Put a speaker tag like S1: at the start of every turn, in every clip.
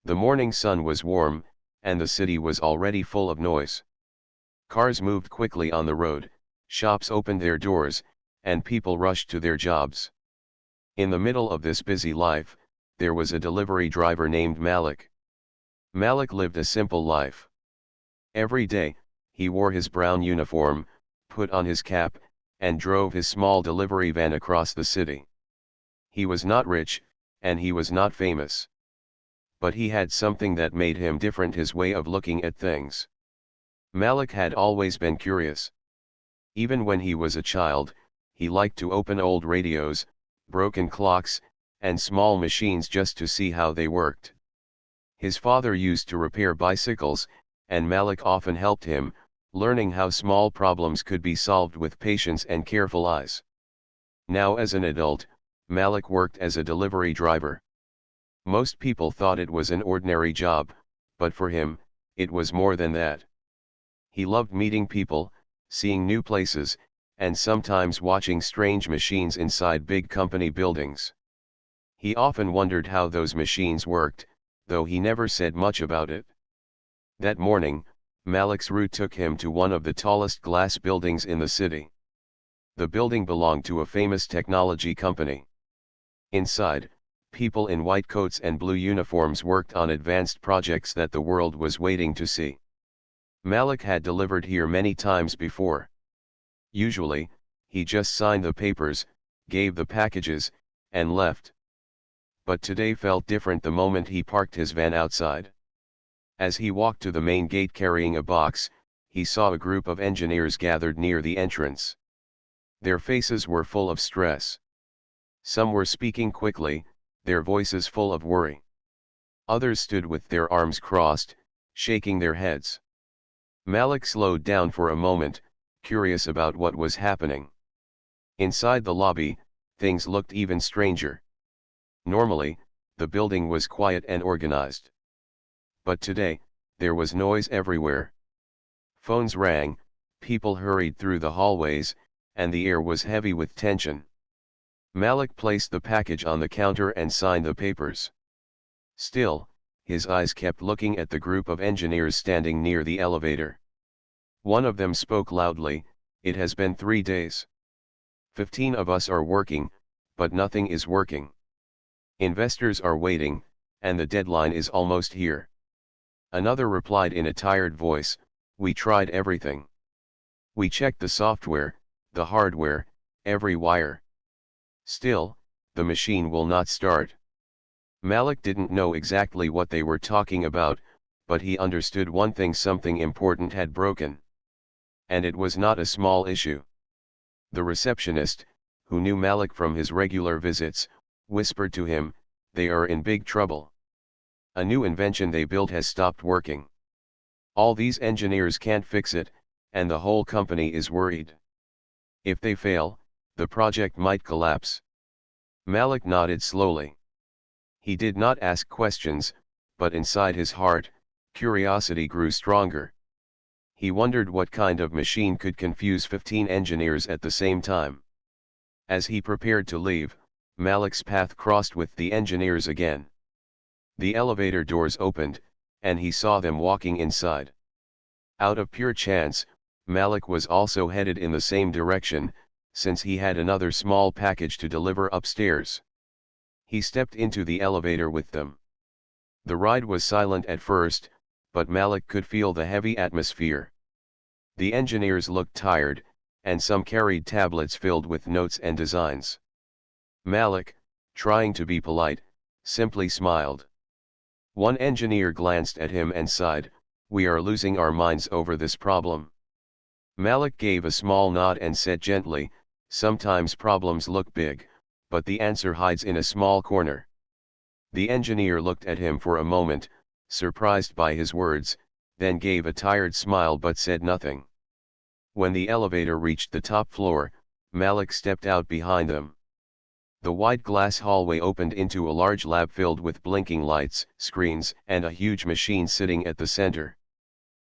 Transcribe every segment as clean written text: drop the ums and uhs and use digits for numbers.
S1: The morning sun was warm, and the city was already full of noise. Cars moved quickly on the road, shops opened their doors, and people rushed to their jobs. In the middle of this busy life, there was a delivery driver named Malik. Malik lived a simple life. Every day, he wore his brown uniform, put on his cap, and drove his small delivery van across the city. He was not rich, and he was not famous. But he had something that made him different: his way of looking at things. Malik had always been curious. Even when he was a child, he liked to open old radios, broken clocks, and small machines just to see how they worked. His father used to repair bicycles, and Malik often helped him, learning how small problems could be solved with patience and careful eyes. Now as an adult, Malik worked as a delivery driver. Most people thought it was an ordinary job, but for him, it was more than that. He loved meeting people, seeing new places, and sometimes watching strange machines inside big company buildings. He often wondered how those machines worked, though he never said much about it. That morning, Malik's route took him to one of the tallest glass buildings in the city. The building belonged to a famous technology company. Inside, people in white coats and blue uniforms worked on advanced projects that the world was waiting to see. Malik had delivered here many times before. Usually, he just signed the papers, gave the packages, and left. But today felt different the moment he parked his van outside. As he walked to the main gate carrying a box, he saw a group of engineers gathered near the entrance. Their faces were full of stress. Some were speaking quickly, their voices full of worry. Others stood with their arms crossed, shaking their heads. Malik slowed down for a moment, curious about what was happening. Inside the lobby, things looked even stranger. Normally, the building was quiet and organized. But today, there was noise everywhere. Phones rang, people hurried through the hallways, and the air was heavy with tension. Malik placed the package on the counter and signed the papers. Still, his eyes kept looking at the group of engineers standing near the elevator. One of them spoke loudly, "It has been 3 days. 15 of us are working, but nothing is working. Investors are waiting, and the deadline is almost here." Another replied in a tired voice, "We tried everything. We checked the software, the hardware, every wire. Still, the machine will not start." Malik didn't know exactly what they were talking about, but he understood one thing: something important had broken. And it was not a small issue. The receptionist, who knew Malik from his regular visits, whispered to him, "They are in big trouble. A new invention they built has stopped working. All these engineers can't fix it, and the whole company is worried. If they fail, the project might collapse." Malik nodded slowly. He did not ask questions, but inside his heart, curiosity grew stronger. He wondered what kind of machine could confuse 15 engineers at the same time. As he prepared to leave, Malik's path crossed with the engineers again. The elevator doors opened, and he saw them walking inside. Out of pure chance, Malik was also headed in the same direction, since he had another small package to deliver upstairs. He stepped into the elevator with them. The ride was silent at first, but Malik could feel the heavy atmosphere. The engineers looked tired, and some carried tablets filled with notes and designs. Malik, trying to be polite, simply smiled. One engineer glanced at him and sighed, "We are losing our minds over this problem." Malik gave a small nod and said gently, "Sometimes problems look big, but the answer hides in a small corner." The engineer looked at him for a moment, surprised by his words, then gave a tired smile but said nothing. When the elevator reached the top floor, Malik stepped out behind them. The wide glass hallway opened into a large lab filled with blinking lights, screens, and a huge machine sitting at the center.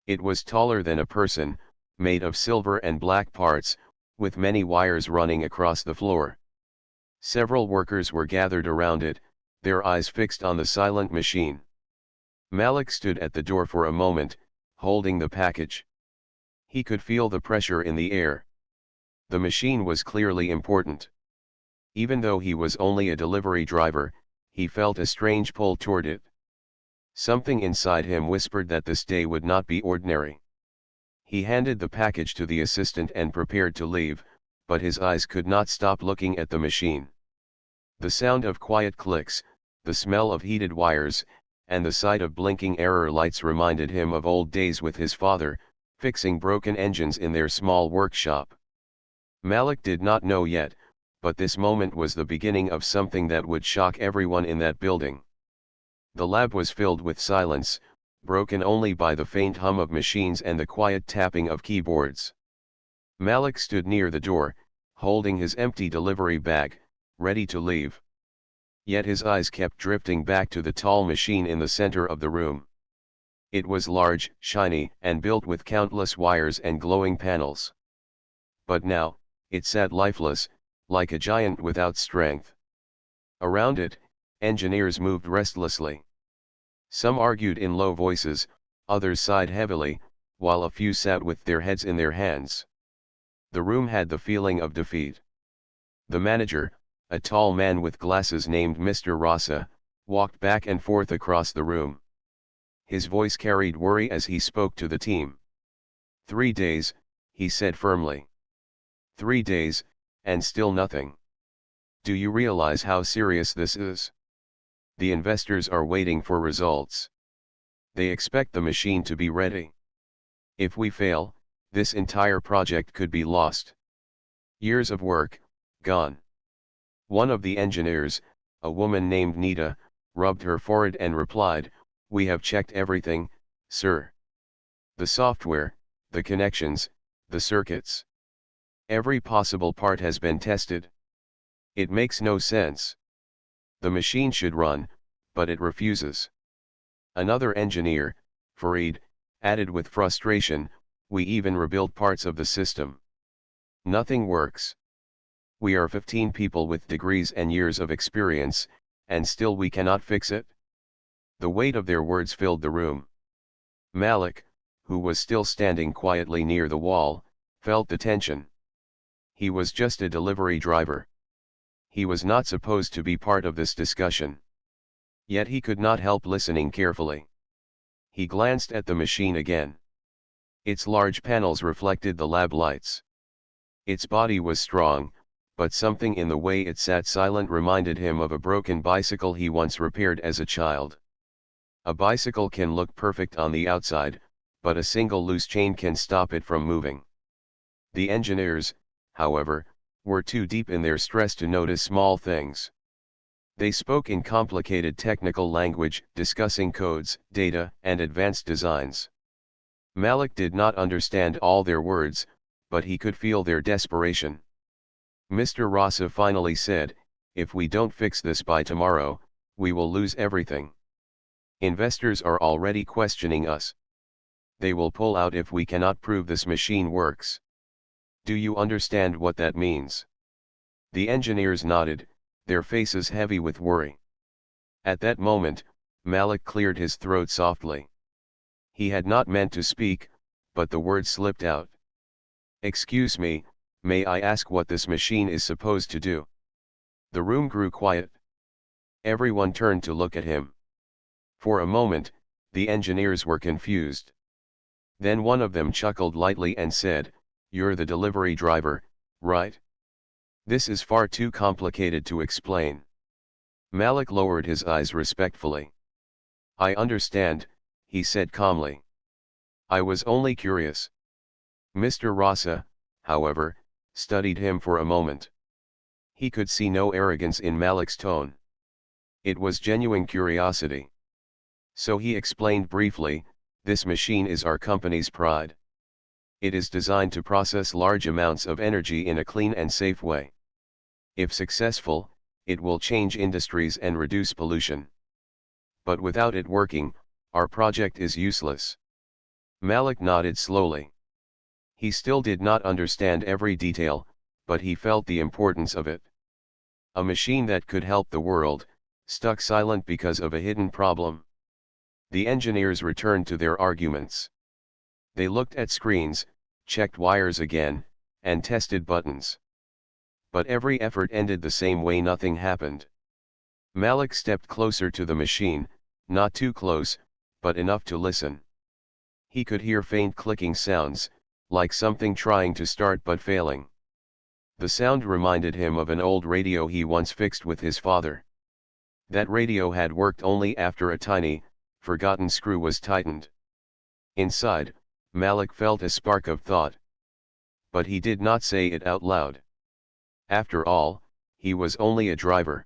S1: It was taller than a person, made of silver and black parts, with many wires running across the floor. Several workers were gathered around it, their eyes fixed on the silent machine. Malik stood at the door for a moment, holding the package. He could feel the pressure in the air. The machine was clearly important. Even though he was only a delivery driver, he felt a strange pull toward it. Something inside him whispered that this day would not be ordinary. He handed the package to the assistant and prepared to leave, but his eyes could not stop looking at the machine. The sound of quiet clicks, the smell of heated wires, and the sight of blinking error lights reminded him of old days with his father, fixing broken engines in their small workshop. Malik did not know yet, but this moment was the beginning of something that would shock everyone in that building. The lab was filled with silence, broken only by the faint hum of machines and the quiet tapping of keyboards. Malik stood near the door, holding his empty delivery bag, ready to leave. Yet his eyes kept drifting back to the tall machine in the center of the room. It was large, shiny, and built with countless wires and glowing panels. But now, it sat lifeless, like a giant without strength. Around it, engineers moved restlessly. Some argued in low voices, others sighed heavily, while a few sat with their heads in their hands. The room had the feeling of defeat. The manager, a tall man with glasses named Mr. Rasa, walked back and forth across the room. His voice carried worry as he spoke to the team. 3 days, he said firmly. 3 days, and still nothing. Do you realize how serious this is? The investors are waiting for results. They expect the machine to be ready. If we fail, this entire project could be lost. Years of work, gone. One of the engineers, a woman named Nita, rubbed her forehead and replied, "We have checked everything, sir. The software, the connections, the circuits. Every possible part has been tested. It makes no sense. The machine should run, but it refuses." Another engineer, Farid, added with frustration, "We even rebuilt parts of the system. Nothing works. We are 15 people with degrees and years of experience, and still we cannot fix it." The weight of their words filled the room. Malik, who was still standing quietly near the wall, felt the tension. He was just a delivery driver. He was not supposed to be part of this discussion. Yet he could not help listening carefully. He glanced at the machine again. Its large panels reflected the lab lights. Its body was strong, but something in the way it sat silent reminded him of a broken bicycle he once repaired as a child. A bicycle can look perfect on the outside, but a single loose chain can stop it from moving. The engineers, however, were too deep in their stress to notice small things. They spoke in complicated technical language, discussing codes, data, and advanced designs. Malik did not understand all their words, but he could feel their desperation. Mr. Rasa finally said, "If we don't fix this by tomorrow, we will lose everything. Investors are already questioning us. They will pull out if we cannot prove this machine works. Do you understand what that means?" The engineers nodded, their faces heavy with worry. At that moment, Malik cleared his throat softly. He had not meant to speak, but the words slipped out. "Excuse me, may I ask what this machine is supposed to do?" The room grew quiet. Everyone turned to look at him. For a moment, the engineers were confused. Then one of them chuckled lightly and said, "You're the delivery driver, right? This is far too complicated to explain." Malik lowered his eyes respectfully. "I understand," he said calmly. "I was only curious." Mr. Rasa, however, studied him for a moment. He could see no arrogance in Malik's tone. It was genuine curiosity. So he explained briefly, "This machine is our company's pride. It is designed to process large amounts of energy in a clean and safe way. If successful, it will change industries and reduce pollution. But without it working, our project is useless." Malik nodded slowly. He still did not understand every detail, but he felt the importance of it. A machine that could help the world, stuck silent because of a hidden problem. The engineers returned to their arguments. They looked at screens, checked wires again, and tested buttons. But every effort ended the same way: nothing happened. Malik stepped closer to the machine, not too close, but enough to listen. He could hear faint clicking sounds, like something trying to start but failing. The sound reminded him of an old radio he once fixed with his father. That radio had worked only after a tiny, forgotten screw was tightened. Inside, Malik felt a spark of thought. But he did not say it out loud. After all, he was only a driver.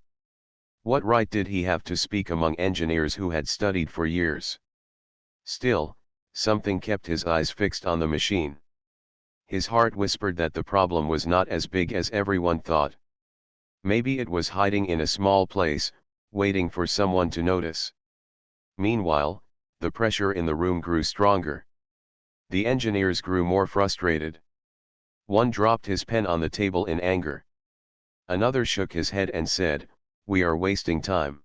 S1: What right did he have to speak among engineers who had studied for years? Still, something kept his eyes fixed on the machine. His heart whispered that the problem was not as big as everyone thought. Maybe it was hiding in a small place, waiting for someone to notice. Meanwhile, the pressure in the room grew stronger. The engineers grew more frustrated. One dropped his pen on the table in anger. Another shook his head and said, "We are wasting time.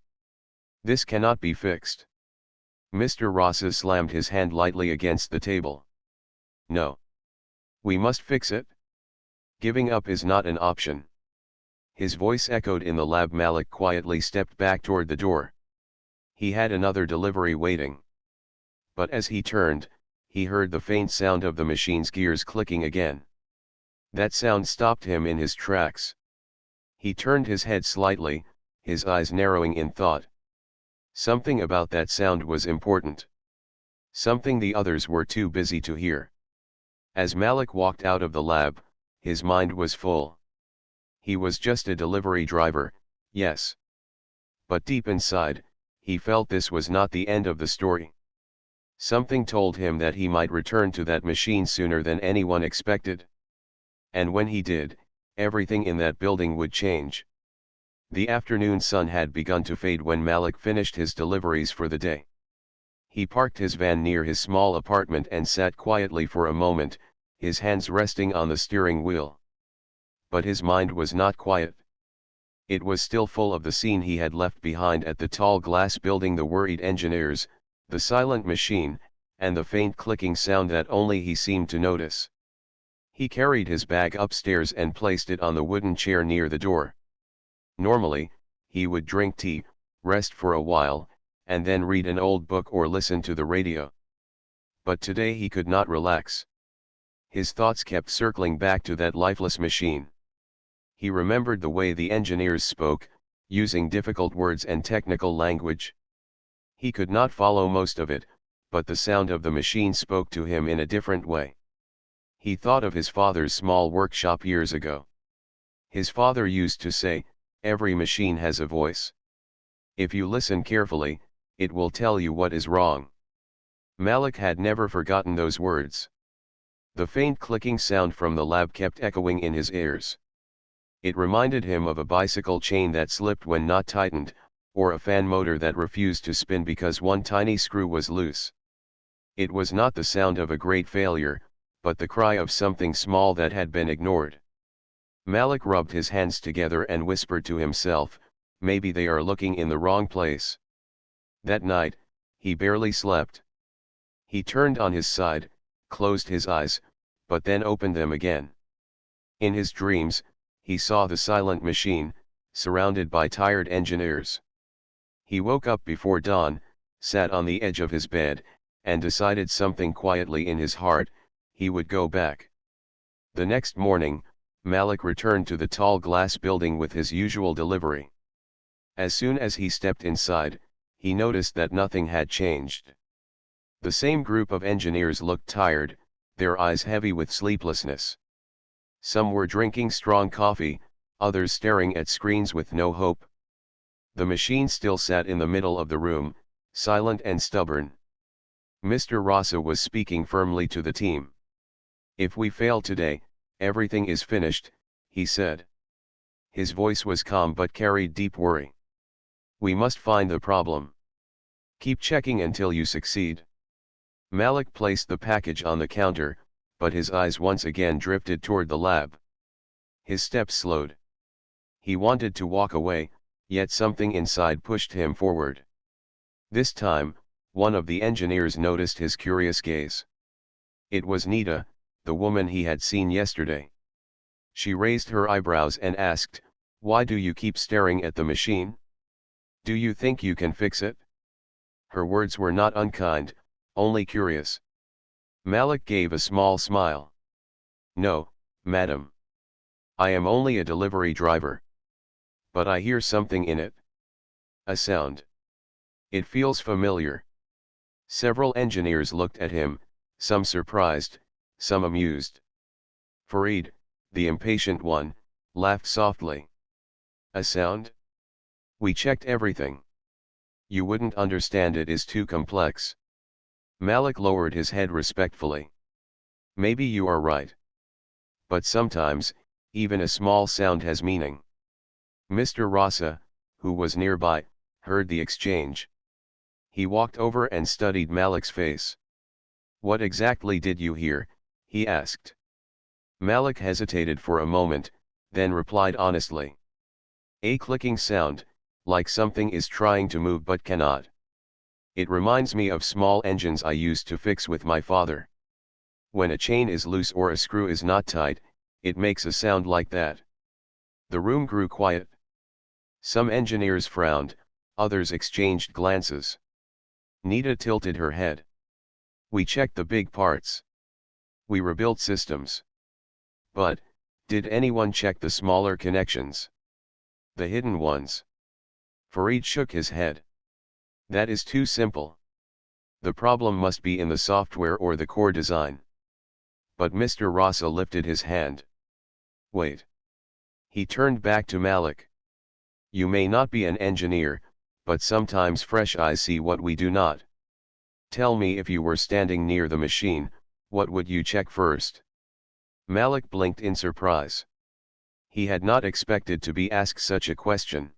S1: This cannot be fixed." Mr. Rosas slammed his hand lightly against the table. "No. We must fix it. Giving up is not an option." His voice echoed in the lab. Malik quietly stepped back toward the door. He had another delivery waiting. But as he turned, he heard the faint sound of the machine's gears clicking again. That sound stopped him in his tracks. He turned his head slightly, his eyes narrowing in thought. Something about that sound was important. Something the others were too busy to hear. As Malik walked out of the lab, his mind was full. He was just a delivery driver, yes. But deep inside, he felt this was not the end of the story. Something told him that he might return to that machine sooner than anyone expected. And when he did, everything in that building would change. The afternoon sun had begun to fade when Malik finished his deliveries for the day. He parked his van near his small apartment and sat quietly for a moment, his hands resting on the steering wheel. But his mind was not quiet. It was still full of the scene he had left behind at the tall glass building: the worried engineers, the silent machine, and the faint clicking sound that only he seemed to notice. He carried his bag upstairs and placed it on the wooden chair near the door. Normally, he would drink tea, rest for a while, and then read an old book or listen to the radio. But today he could not relax. His thoughts kept circling back to that lifeless machine. He remembered the way the engineers spoke, using difficult words and technical language. He could not follow most of it, but the sound of the machine spoke to him in a different way. He thought of his father's small workshop years ago. His father used to say, "Every machine has a voice. If you listen carefully, it will tell you what is wrong." Malik had never forgotten those words. The faint clicking sound from the lab kept echoing in his ears. It reminded him of a bicycle chain that slipped when not tightened, or a fan motor that refused to spin because one tiny screw was loose. It was not the sound of a great failure, but the cry of something small that had been ignored. Malik rubbed his hands together and whispered to himself, "Maybe they are looking in the wrong place." That night, he barely slept. He turned on his side, closed his eyes, but then opened them again. In his dreams, he saw the silent machine, surrounded by tired engineers. He woke up before dawn, sat on the edge of his bed, and decided something quietly in his heart: he would go back. The next morning, Malik returned to the tall glass building with his usual delivery. As soon as he stepped inside, he noticed that nothing had changed. The same group of engineers looked tired, their eyes heavy with sleeplessness. Some were drinking strong coffee, others staring at screens with no hope. The machine still sat in the middle of the room, silent and stubborn. Mr. Rasa was speaking firmly to the team. "If we fail today, everything is finished," he said. His voice was calm but carried deep worry. "We must find the problem. Keep checking until you succeed." Malik placed the package on the counter, but his eyes once again drifted toward the lab. His steps slowed. He wanted to walk away, yet something inside pushed him forward. This time, One of the engineers noticed his curious gaze. It was Nita, the woman he had seen yesterday. She raised her eyebrows and asked, "Why do you keep staring at the machine? Do you think you can fix it?" Her words were not unkind, only curious. Malik gave a small smile. "No, madam. I am only a delivery driver. But I hear something in it. A sound. It feels familiar." Several engineers looked at him, some surprised, some amused. Farid, the impatient one, laughed softly. "A sound? We checked everything. You wouldn't understand, it is too complex." Malik lowered his head respectfully. "Maybe you are right. But sometimes, even a small sound has meaning." Mr. Rasa, who was nearby, heard the exchange. He walked over and studied Malik's face. "What exactly did you hear?" he asked. Malik hesitated for a moment, then replied honestly. "A clicking sound, like something is trying to move but cannot. It reminds me of small engines I used to fix with my father. When a chain is loose or a screw is not tight, it makes a sound like that." The room grew quiet. Some engineers frowned, others exchanged glances. Nita tilted her head. "We checked the big parts. We rebuilt systems. But, did anyone check the smaller connections? The hidden ones?" Farid shook his head. "That is too simple. The problem must be in the software or the core design." But Mr. Rasa lifted his hand. "Wait." He turned back to Malik. "You may not be an engineer, but sometimes fresh eyes see what we do not. Tell me, if you were standing near the machine, what would you check first?" Malik blinked in surprise. He had not expected to be asked such a question.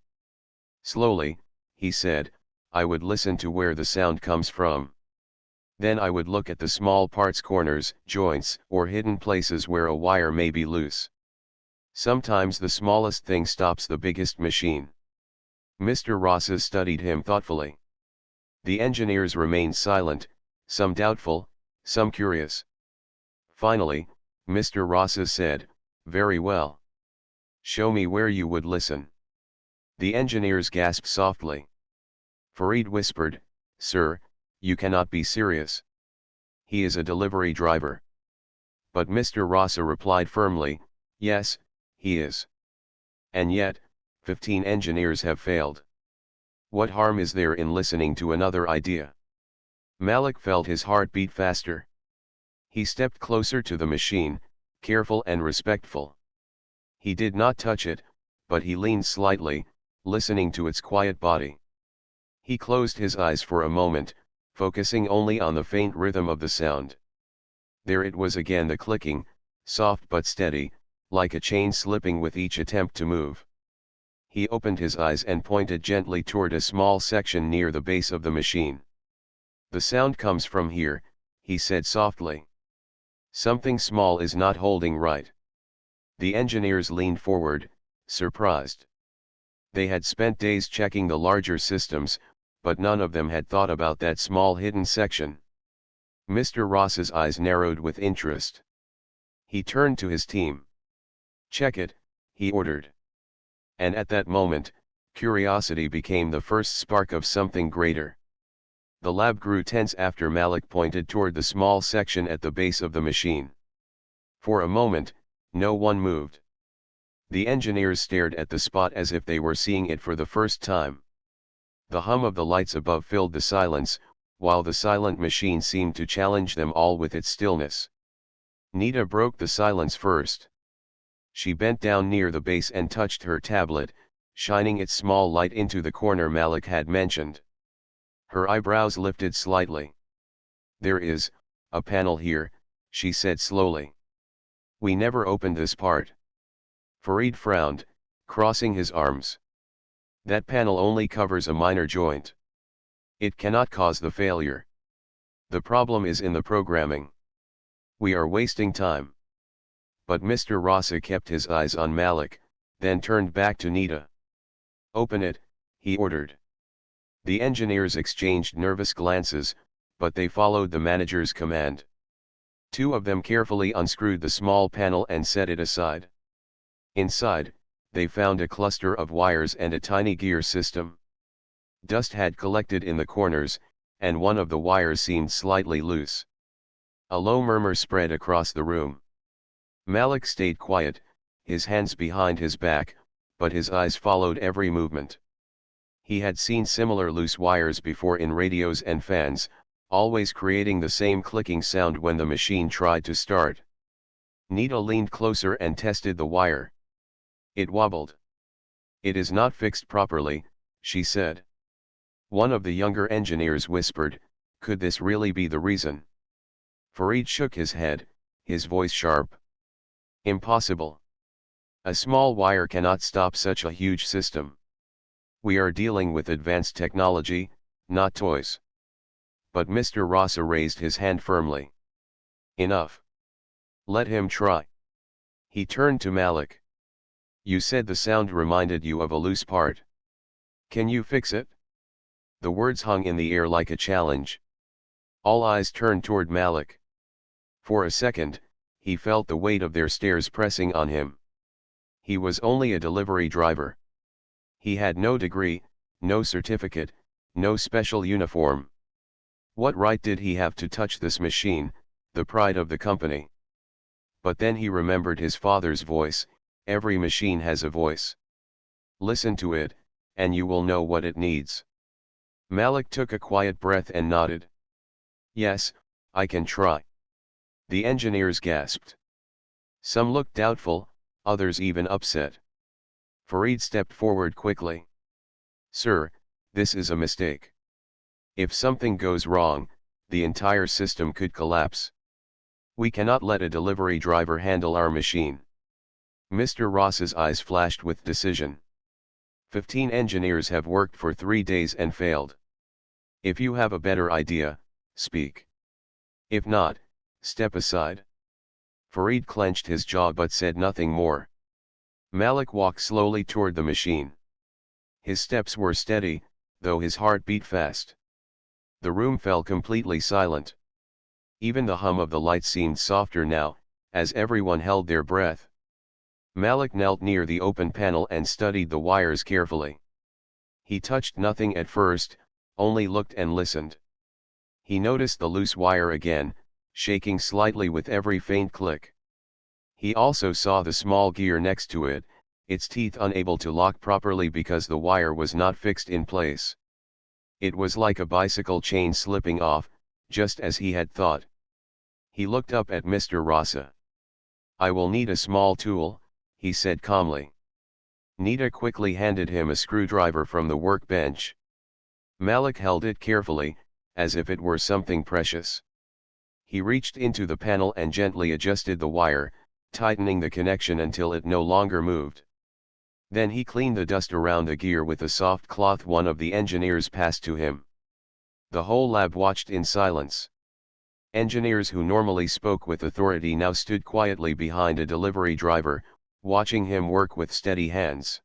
S1: Slowly, he said, "I would listen to where the sound comes from. Then I would look at the small parts, corners, joints, or hidden places where a wire may be loose. Sometimes the smallest thing stops the biggest machine." Mr. Rasa studied him thoughtfully. The engineers remained silent, some doubtful, some curious. Finally, Mr. Rasa said, "Very well. Show me where you would listen." The engineers gasped softly. Farid whispered, "Sir, you cannot be serious. He is a delivery driver." But Mr. Rasa replied firmly, "Yes, he is. And yet, 15 engineers have failed. What harm is there in listening to another idea?" Malik felt his heart beat faster. He stepped closer to the machine, careful and respectful. He did not touch it, but he leaned slightly, listening to its quiet body. He closed his eyes for a moment, focusing only on the faint rhythm of the sound. There it was again, the clicking, soft but steady, like a chain slipping with each attempt to move. He opened his eyes and pointed gently toward a small section near the base of the machine. "The sound comes from here," he said softly. "Something small is not holding right." The engineers leaned forward, surprised. They had spent days checking the larger systems, but none of them had thought about that small hidden section. Mr. Ross's eyes narrowed with interest. He turned to his team. "Check it," he ordered. And at that moment, curiosity became the first spark of something greater. The lab grew tense after Malik pointed toward the small section at the base of the machine. For a moment, no one moved. The engineers stared at the spot as if they were seeing it for the first time. The hum of the lights above filled the silence, while the silent machine seemed to challenge them all with its stillness. Nita broke the silence first. She bent down near the base and touched her tablet, shining its small light into the corner Malik had mentioned. Her eyebrows lifted slightly. "There is a panel here," she said slowly. "We never opened this part." Farid frowned, crossing his arms. "That panel only covers a minor joint. It cannot cause the failure. The problem is in the programming. We are wasting time." But Mr. Rasa kept his eyes on Malik, then turned back to Nita. "Open it," he ordered. The engineers exchanged nervous glances, but they followed the manager's command. Two of them carefully unscrewed the small panel and set it aside. Inside, they found a cluster of wires and a tiny gear system. Dust had collected in the corners, and one of the wires seemed slightly loose. A low murmur spread across the room. Malik stayed quiet, his hands behind his back, but his eyes followed every movement. He had seen similar loose wires before in radios and fans, always creating the same clicking sound when the machine tried to start. Nita leaned closer and tested the wire. It wobbled. "It is not fixed properly," she said. One of the younger engineers whispered, "Could this really be the reason?" Fareed shook his head, his voice sharp. "Impossible. A small wire cannot stop such a huge system. We are dealing with advanced technology, not toys." But Mr. Rasa raised his hand firmly. "Enough. Let him try." He turned to Malik. "You said the sound reminded you of a loose part. Can you fix it?" The words hung in the air like a challenge. All eyes turned toward Malik. For a second, he felt the weight of their stares pressing on him. He was only a delivery driver. He had no degree, no certificate, no special uniform. What right did he have to touch this machine, the pride of the company? But then he remembered his father's voice. Every machine has a voice. Listen to it, and you will know what it needs. Malik took a quiet breath and nodded. "Yes, I can try." The engineers gasped. Some looked doubtful, others even upset. Fareed stepped forward quickly. "Sir, this is a mistake. If something goes wrong, the entire system could collapse. We cannot let a delivery driver handle our machine." Mr. Ross's eyes flashed with decision. 15 engineers have worked for 3 days and failed. If you have a better idea, speak. If not, step aside. Fareed clenched his jaw but said nothing more. Malik walked slowly toward the machine. His steps were steady, though his heart beat fast. The room fell completely silent. Even the hum of the light seemed softer now, as everyone held their breath. Malik knelt near the open panel and studied the wires carefully. He touched nothing at first, only looked and listened. He noticed the loose wire again, shaking slightly with every faint click. He also saw the small gear next to it, its teeth unable to lock properly because the wire was not fixed in place. It was like a bicycle chain slipping off, just as he had thought. He looked up at Mr. Rasa. "I will need a small tool," he said calmly. Nita quickly handed him a screwdriver from the workbench. Malik held it carefully, as if it were something precious. He reached into the panel and gently adjusted the wire, tightening the connection until it no longer moved. Then he cleaned the dust around the gear with a soft cloth one of the engineers passed to him. The whole lab watched in silence. Engineers who normally spoke with authority now stood quietly behind a delivery driver, watching him work with steady hands.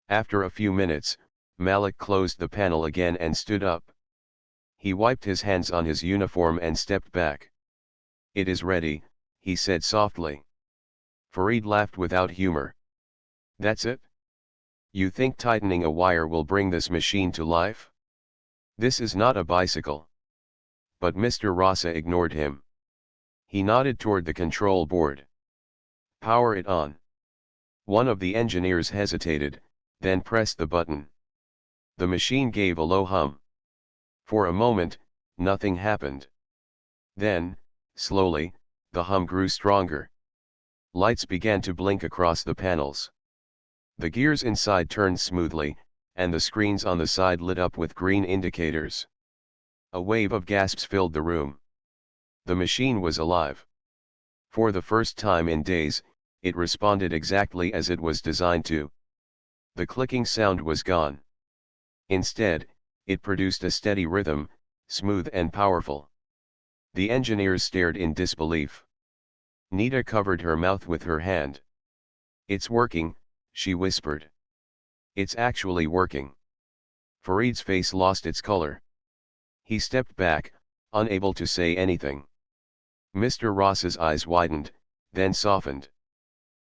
S1: After a few minutes, Malik closed the panel again and stood up. He wiped his hands on his uniform and stepped back. "It is ready," he said softly. Fareed laughed without humor. "That's it? You think tightening a wire will bring this machine to life? This is not a bicycle." But Mr. Rasa ignored him. He nodded toward the control board. "Power it on." One of the engineers hesitated, then pressed the button. The machine gave a low hum. For a moment, nothing happened. Then, slowly, the hum grew stronger. Lights began to blink across the panels. The gears inside turned smoothly, and the screens on the side lit up with green indicators. A wave of gasps filled the room. The machine was alive. For the first time in days, it responded exactly as it was designed to. The clicking sound was gone. Instead, it produced a steady rhythm, smooth and powerful. The engineers stared in disbelief. Nita covered her mouth with her hand. "It's working," she whispered. "It's actually working." Farid's face lost its color. He stepped back, unable to say anything. Mr. Ross's eyes widened, then softened.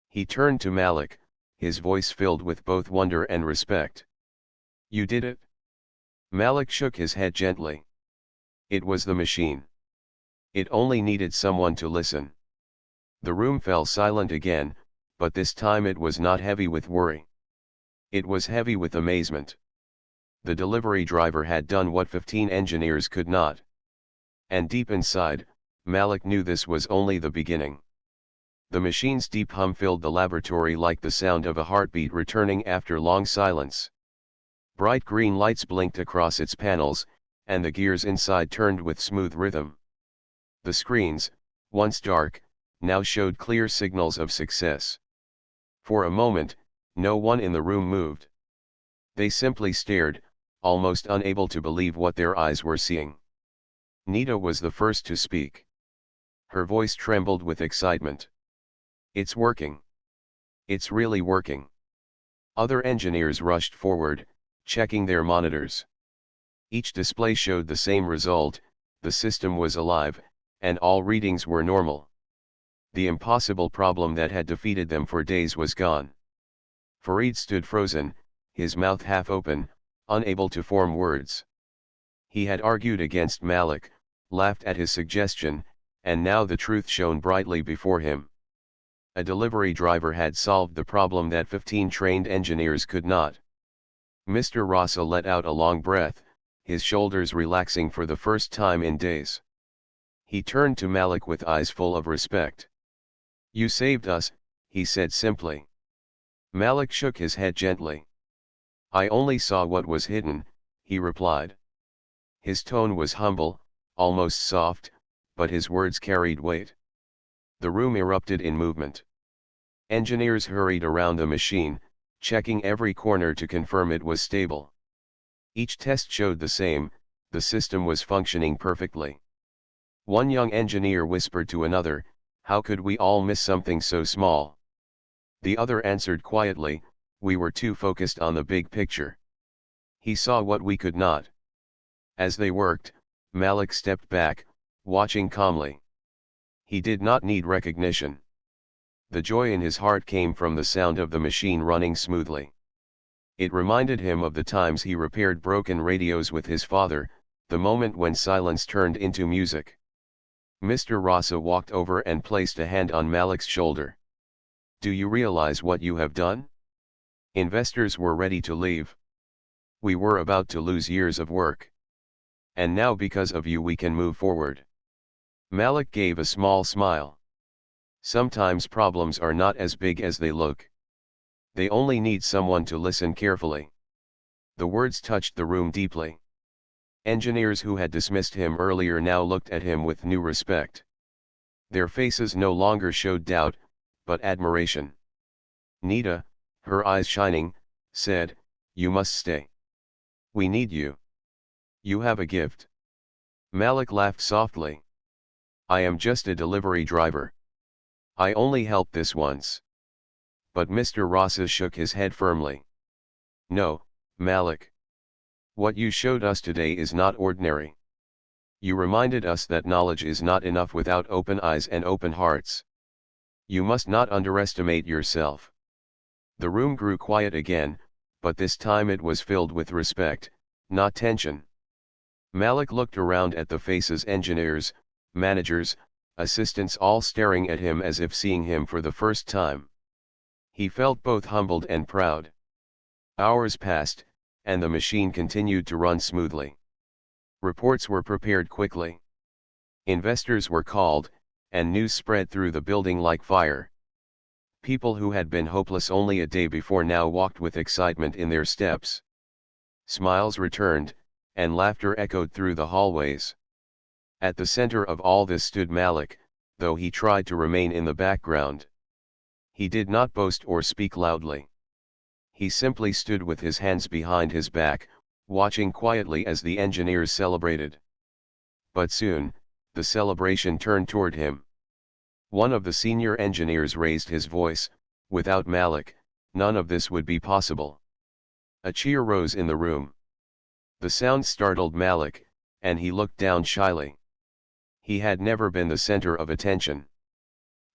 S1: He turned to Malik, his voice filled with both wonder and respect. "You did it?" Malik shook his head gently. "It was the machine. It only needed someone to listen." The room fell silent again, but this time it was not heavy with worry. It was heavy with amazement. The delivery driver had done what 15 engineers could not. And deep inside, Malik knew this was only the beginning. The machine's deep hum filled the laboratory like the sound of a heartbeat returning after long silence. Bright green lights blinked across its panels, and the gears inside turned with smooth rhythm. The screens, once dark, now showed clear signals of success. For a moment, no one in the room moved. They simply stared, almost unable to believe what their eyes were seeing. Nita was the first to speak. Her voice trembled with excitement. "It's working. It's really working." Other engineers rushed forward, checking their monitors. Each display showed the same result: the system was alive, and all readings were normal. The impossible problem that had defeated them for days was gone. Farid stood frozen, his mouth half open, unable to form words. He had argued against Malik, laughed at his suggestion, and now the truth shone brightly before him. A delivery driver had solved the problem that 15 trained engineers could not. Mr. Rasa let out a long breath, his shoulders relaxing for the first time in days. He turned to Malik with eyes full of respect. "You saved us," he said simply. Malik shook his head gently. "I only saw what was hidden," he replied. His tone was humble, almost soft, but his words carried weight. The room erupted in movement. Engineers hurried around the machine, checking every corner to confirm it was stable. Each test showed the same: the system was functioning perfectly. One young engineer whispered to another, "How could we all miss something so small?" The other answered quietly, "We were too focused on the big picture." He saw what we could not. As they worked, Malik stepped back, watching calmly. He did not need recognition. The joy in his heart came from the sound of the machine running smoothly. It reminded him of the times he repaired broken radios with his father, the moment when silence turned into music. Mr. Rasa walked over and placed a hand on Malik's shoulder. "Do you realize what you have done? Investors were ready to leave. We were about to lose years of work. And now because of you we can move forward." Malik gave a small smile. Sometimes problems are not as big as they look. They only need someone to listen carefully. The words touched the room deeply. Engineers who had dismissed him earlier now looked at him with new respect. Their faces no longer showed doubt, but admiration. Nita, her eyes shining, said, "You must stay. We need you. You have a gift." Malik laughed softly. "I am just a delivery driver. I only helped this once." But Mr. Rasa shook his head firmly. "No, Malik. What you showed us today is not ordinary. You reminded us that knowledge is not enough without open eyes and open hearts. You must not underestimate yourself." The room grew quiet again, but this time it was filled with respect, not tension. Malik looked around at the faces: engineers, managers, assistants, all staring at him as if seeing him for the first time. He felt both humbled and proud. Hours passed, and the machine continued to run smoothly. Reports were prepared quickly. Investors were called, and news spread through the building like fire. People who had been hopeless only a day before now walked with excitement in their steps. Smiles returned, and laughter echoed through the hallways. At the center of all this stood Malik, though he tried to remain in the background. He did not boast or speak loudly. He simply stood with his hands behind his back, watching quietly as the engineers celebrated. But soon, the celebration turned toward him. One of the senior engineers raised his voice, "Without Malik, none of this would be possible." A cheer rose in the room. The sound startled Malik, and he looked down shyly. He had never been the center of attention.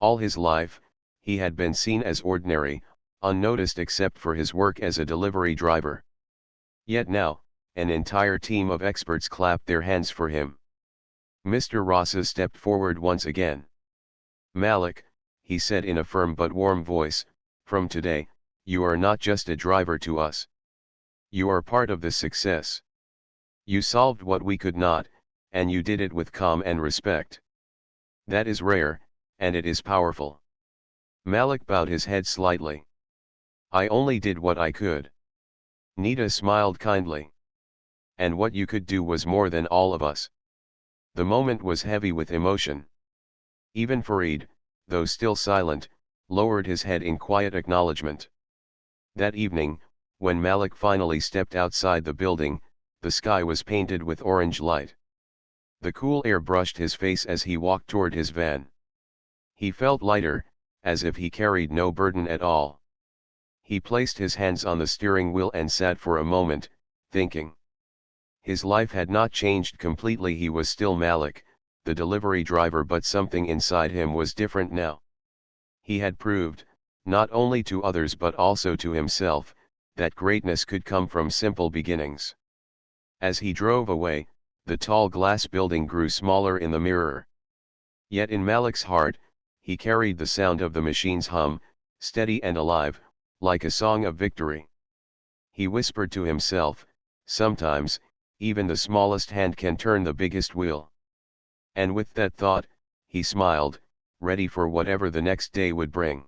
S1: All his life, he had been seen as ordinary, unnoticed except for his work as a delivery driver. Yet now, an entire team of experts clapped their hands for him. Mr. Rosas stepped forward once again. "Malik," he said in a firm but warm voice, "from today, you are not just a driver to us. You are part of this success. You solved what we could not, and you did it with calm and respect. That is rare, and it is powerful." Malik bowed his head slightly. "I only did what I could." Nita smiled kindly. "And what you could do was more than all of us." The moment was heavy with emotion. Even Farid, though still silent, lowered his head in quiet acknowledgement. That evening, when Malik finally stepped outside the building, the sky was painted with orange light. The cool air brushed his face as he walked toward his van. He felt lighter, as if he carried no burden at all. He placed his hands on the steering wheel and sat for a moment, thinking. His life had not changed completely. He was still Malik, the delivery driver, but something inside him was different now. He had proved, not only to others but also to himself, that greatness could come from simple beginnings. As he drove away, the tall glass building grew smaller in the mirror. Yet in Malik's heart, he carried the sound of the machine's hum, steady and alive, like a song of victory. He whispered to himself, "Sometimes, even the smallest hand can turn the biggest wheel." And with that thought, he smiled, ready for whatever the next day would bring.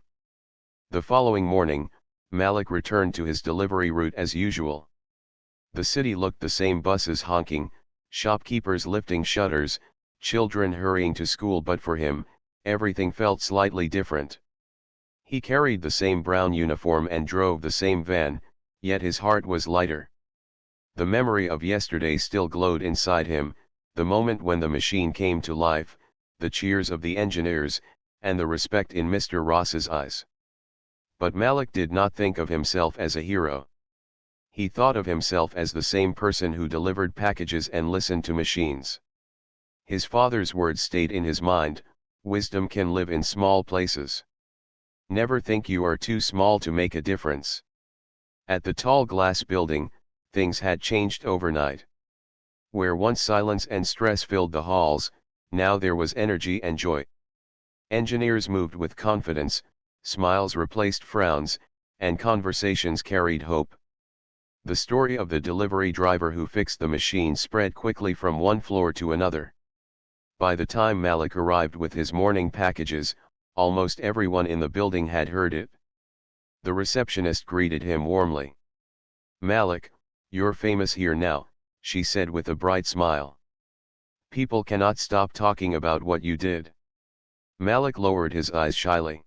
S1: The following morning, Malik returned to his delivery route as usual. The city looked the same: buses honking, shopkeepers lifting shutters, children hurrying to school, but for him, everything felt slightly different. He carried the same brown uniform and drove the same van, yet his heart was lighter. The memory of yesterday still glowed inside him, the moment when the machine came to life, the cheers of the engineers, and the respect in Mr. Ross's eyes. But Malik did not think of himself as a hero. He thought of himself as the same person who delivered packages and listened to machines. His father's words stayed in his mind: wisdom can live in small places. Never think you are too small to make a difference. At the tall glass building, things had changed overnight. Where once silence and stress filled the halls, now there was energy and joy. Engineers moved with confidence, smiles replaced frowns, and conversations carried hope. The story of the delivery driver who fixed the machine spread quickly from one floor to another. By the time Malik arrived with his morning packages, almost everyone in the building had heard it. The receptionist greeted him warmly. "Malik, you're famous here now," she said with a bright smile. "People cannot stop talking about what you did." Malik lowered his eyes shyly.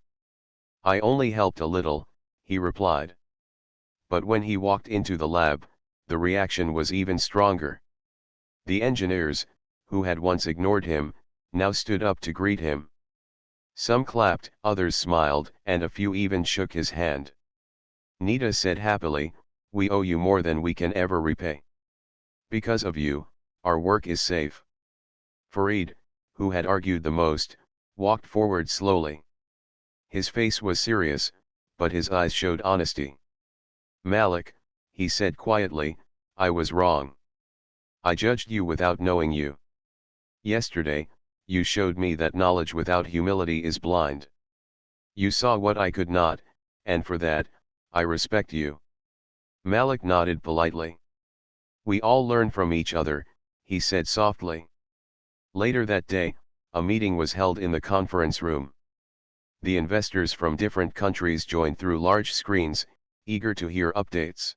S1: "I only helped a little," he replied. But when he walked into the lab, the reaction was even stronger. The engineers, who had once ignored him, now stood up to greet him. Some clapped, others smiled, and a few even shook his hand. Nita said happily, "We owe you more than we can ever repay. Because of you, our work is safe." Farid, who had argued the most, walked forward slowly. His face was serious, but his eyes showed honesty. "Malik," he said quietly, "I was wrong. I judged you without knowing you. Yesterday, you showed me that knowledge without humility is blind. You saw what I could not, and for that, I respect you." Malik nodded politely. "We all learn from each other," he said softly. Later that day, a meeting was held in the conference room. The investors from different countries joined through large screens, eager to hear updates.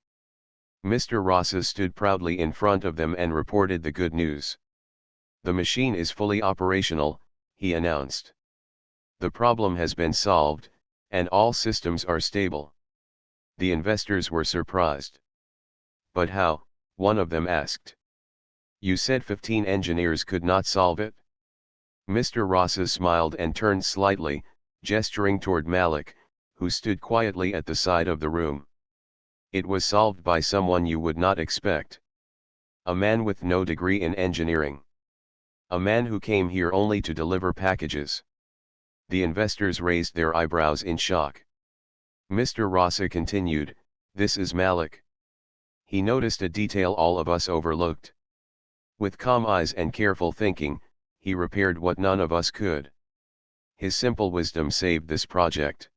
S1: Mr. Rosas stood proudly in front of them and reported the good news. "The machine is fully operational," he announced. "The problem has been solved, and all systems are stable." The investors were surprised. "But how?" one of them asked. "You said 15 engineers could not solve it." Mr. Rosas smiled and turned slightly, gesturing toward Malik, who stood quietly at the side of the room. "It was solved by someone you would not expect. A man with no degree in engineering. A man who came here only to deliver packages. The investors raised their eyebrows in shock. Mr. Rasa continued, "This is Malik. He noticed a detail all of us overlooked. With calm eyes and careful thinking, he repaired what none of us could. His simple wisdom saved this project."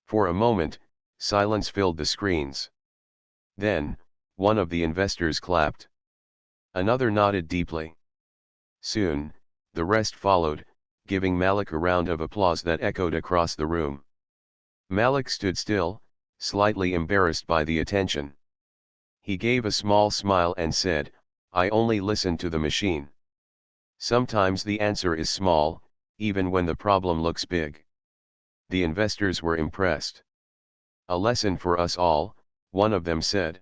S1: For a moment, silence filled the screens. Then, one of the investors clapped. Another nodded deeply. Soon, the rest followed, giving Malik a round of applause that echoed across the room. Malik stood still, slightly embarrassed by the attention. He gave a small smile and said, "I only listen to the machine. Sometimes the answer is small, even when the problem looks big." The investors were impressed. "A lesson for us all," one of them said.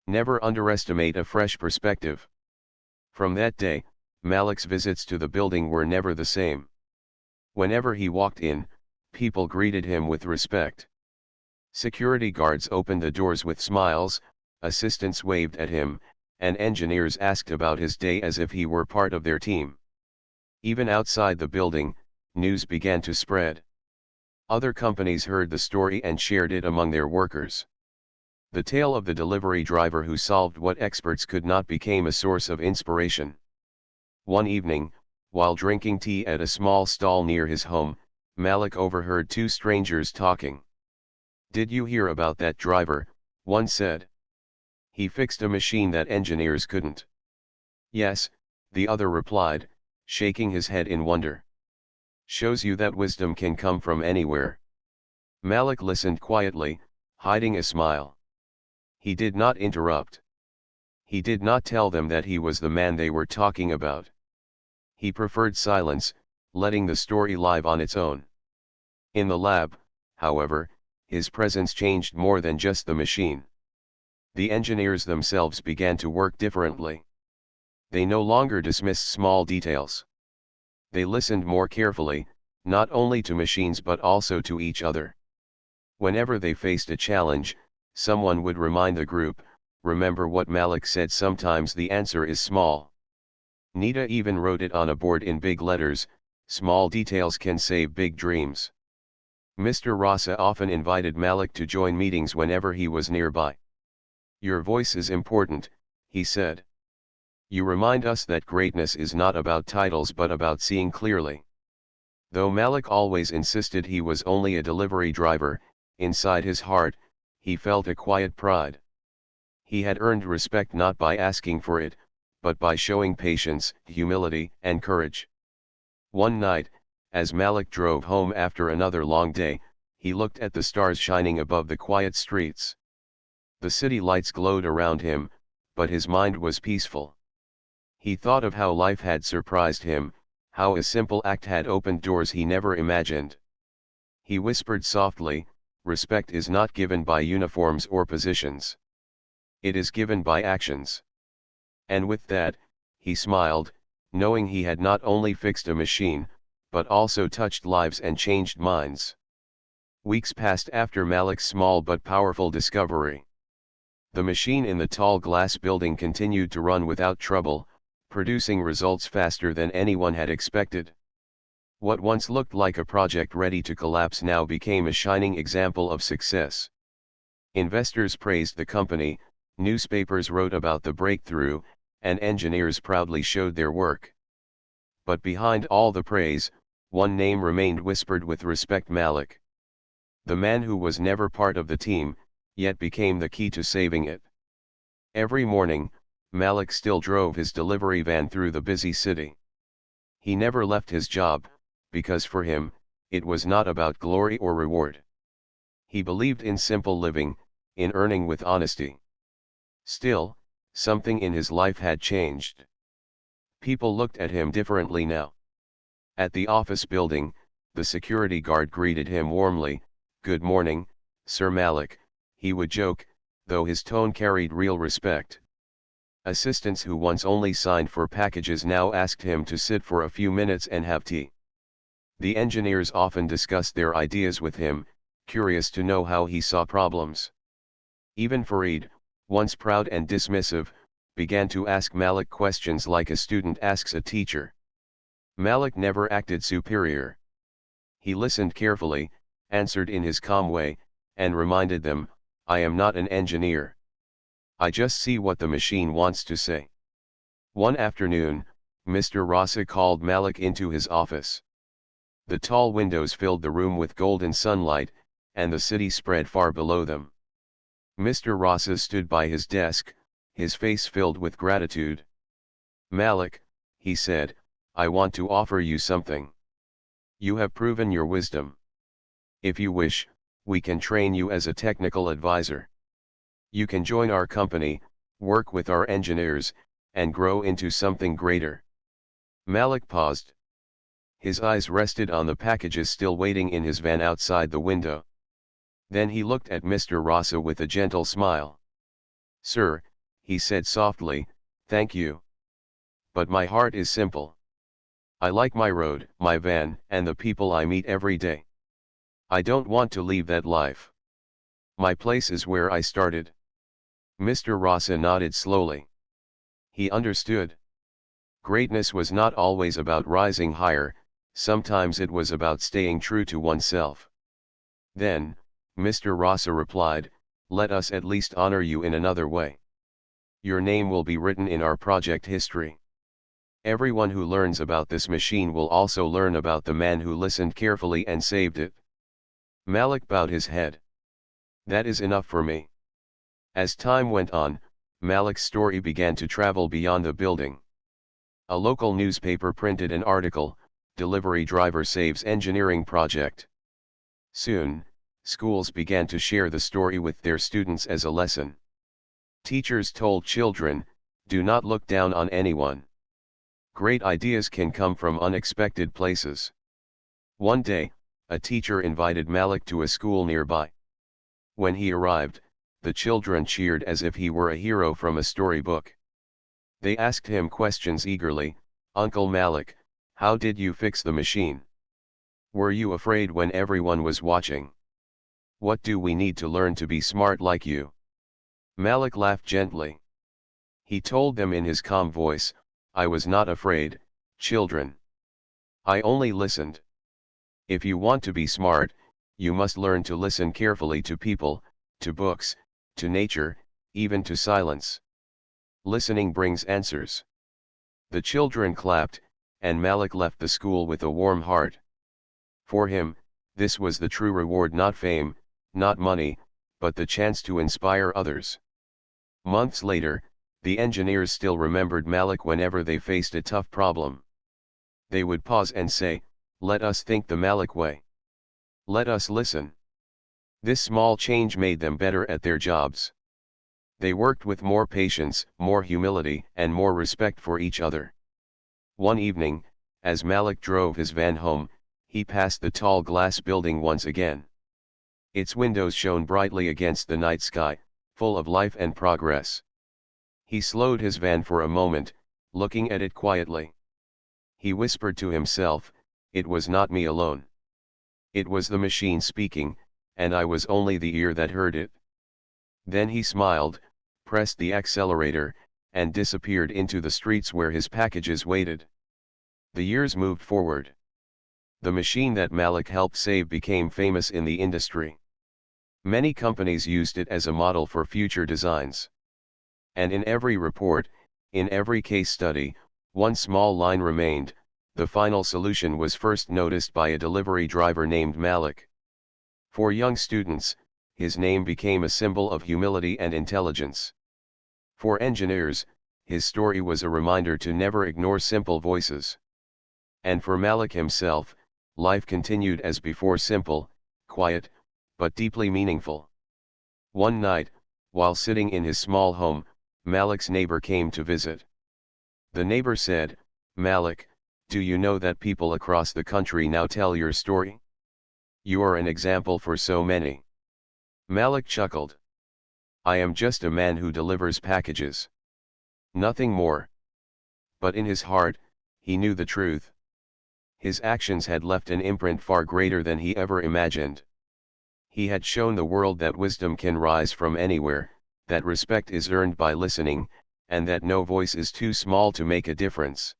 S1: "Never underestimate a fresh perspective." From that day, Malik's visits to the building were never the same. Whenever he walked in, people greeted him with respect. Security guards opened the doors with smiles, assistants waved at him, and engineers asked about his day as if he were part of their team. Even outside the building, news began to spread. Other companies heard the story and shared it among their workers. The tale of the delivery driver who solved what experts could not became a source of inspiration. One evening, while drinking tea at a small stall near his home, Malik overheard two strangers talking. "Did you hear about that driver?" one said. "He fixed a machine that engineers couldn't." "Yes," the other replied, shaking his head in wonder. "Shows you that wisdom can come from anywhere." Malik listened quietly, hiding a smile. He did not interrupt. He did not tell them that he was the man they were talking about. He preferred silence, letting the story live on its own. In the lab, however, his presence changed more than just the machine. The engineers themselves began to work differently. They no longer dismissed small details. They listened more carefully, not only to machines but also to each other. Whenever they faced a challenge, someone would remind the group, "Remember what Malik said, sometimes the answer is small." Nita even wrote it on a board in big letters, "Small details can save big dreams." Mr. Rasa often invited Malik to join meetings whenever he was nearby. "Your voice is important," he said. "You remind us that greatness is not about titles but about seeing clearly." Though Malik always insisted he was only a delivery driver, inside his heart, he felt a quiet pride. He had earned respect not by asking for it, but by showing patience, humility, and courage. One night, as Malik drove home after another long day, he looked at the stars shining above the quiet streets. The city lights glowed around him, but his mind was peaceful. He thought of how life had surprised him, how a simple act had opened doors he never imagined. He whispered softly, "Respect is not given by uniforms or positions. It is given by actions." And with that, he smiled, knowing he had not only fixed a machine, but also touched lives and changed minds. Weeks passed after Malik's small but powerful discovery. The machine in the tall glass building continued to run without trouble, producing results faster than anyone had expected. What once looked like a project ready to collapse now became a shining example of success. Investors praised the company, newspapers wrote about the breakthrough, and engineers proudly showed their work. But behind all the praise, one name remained whispered with respect: Malik. The man who was never part of the team, yet became the key to saving it. Every morning, Malik still drove his delivery van through the busy city. He never left his job, because for him, it was not about glory or reward. He believed in simple living, in earning with honesty. Still, something in his life had changed. People looked at him differently now. At the office building, the security guard greeted him warmly, "Good morning, Sir Malik," he would joke, though his tone carried real respect. Assistants who once only signed for packages now asked him to sit for a few minutes and have tea. The engineers often discussed their ideas with him, curious to know how he saw problems. Even Fareed, once proud and dismissive, began to ask Malik questions like a student asks a teacher. Malik never acted superior. He listened carefully, answered in his calm way, and reminded them, I am not an engineer. I just see what the machine wants to say. One afternoon, Mr. Rasa called Malik into his office. The tall windows filled the room with golden sunlight, and the city spread far below them. Mr. Rasa stood by his desk, his face filled with gratitude. Malik, he said, I want to offer you something. You have proven your wisdom. If you wish, we can train you as a technical advisor. You can join our company, work with our engineers, and grow into something greater. Malik paused. His eyes rested on the packages still waiting in his van outside the window. Then he looked at Mr. Rasa with a gentle smile. Sir, he said softly, thank you. But my heart is simple. I like my road, my van, and the people I meet every day. I don't want to leave that life. My place is where I started. Mr. Rasa nodded slowly. He understood. Greatness was not always about rising higher, sometimes it was about staying true to oneself. Then, Mr. Rasa replied, let us at least honor you in another way. Your name will be written in our project history. Everyone who learns about this machine will also learn about the man who listened carefully and saved it. Malik bowed his head. That is enough for me. As time went on, Malik's story began to travel beyond the building. A local newspaper printed an article, Delivery Driver Saves Engineering Project. Soon, schools began to share the story with their students as a lesson. Teachers told children, do not look down on anyone. Great ideas can come from unexpected places. One day, a teacher invited Malik to a school nearby. When he arrived, the children cheered as if he were a hero from a storybook. They asked him questions eagerly, Uncle Malik, how did you fix the machine? Were you afraid when everyone was watching? What do we need to learn to be smart like you? Malik laughed gently. He told them in his calm voice, I was not afraid, children. I only listened. If you want to be smart, you must learn to listen carefully to people, to books, to nature, even to silence. Listening brings answers. The children clapped, and Malik left the school with a warm heart. For him, this was the true reward, not fame, not money, but the chance to inspire others. Months later, the engineers still remembered Malik whenever they faced a tough problem. They would pause and say, let us think the Malik way. Let us listen. This small change made them better at their jobs. They worked with more patience, more humility, and more respect for each other. One evening, as Malik drove his van home, he passed the tall glass building once again. Its windows shone brightly against the night sky, full of life and progress. He slowed his van for a moment, looking at it quietly. He whispered to himself, it was not me alone. It was the machine speaking, and I was only the ear that heard it. Then he smiled, pressed the accelerator, and disappeared into the streets where his packages waited. The years moved forward. The machine that Malik helped save became famous in the industry. Many companies used it as a model for future designs. And in every report, in every case study, one small line remained, the final solution was first noticed by a delivery driver named Malik. For young students, his name became a symbol of humility and intelligence. For engineers, his story was a reminder to never ignore simple voices. And for Malik himself, life continued as before, simple, quiet, but deeply meaningful. One night, while sitting in his small home, Malik's neighbor came to visit. The neighbor said, Malik, do you know that people across the country now tell your story? You are an example for so many. Malik chuckled. I am just a man who delivers packages. Nothing more. But in his heart, he knew the truth. His actions had left an imprint far greater than he ever imagined. He had shown the world that wisdom can rise from anywhere, that respect is earned by listening, and that no voice is too small to make a difference.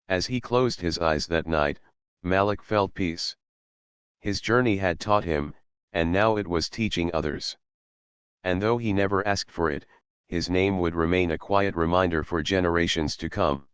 S1: As he closed his eyes that night, Malik felt peace. His journey had taught him, and now it was teaching others. And though he never asked for it, his name would remain a quiet reminder for generations to come.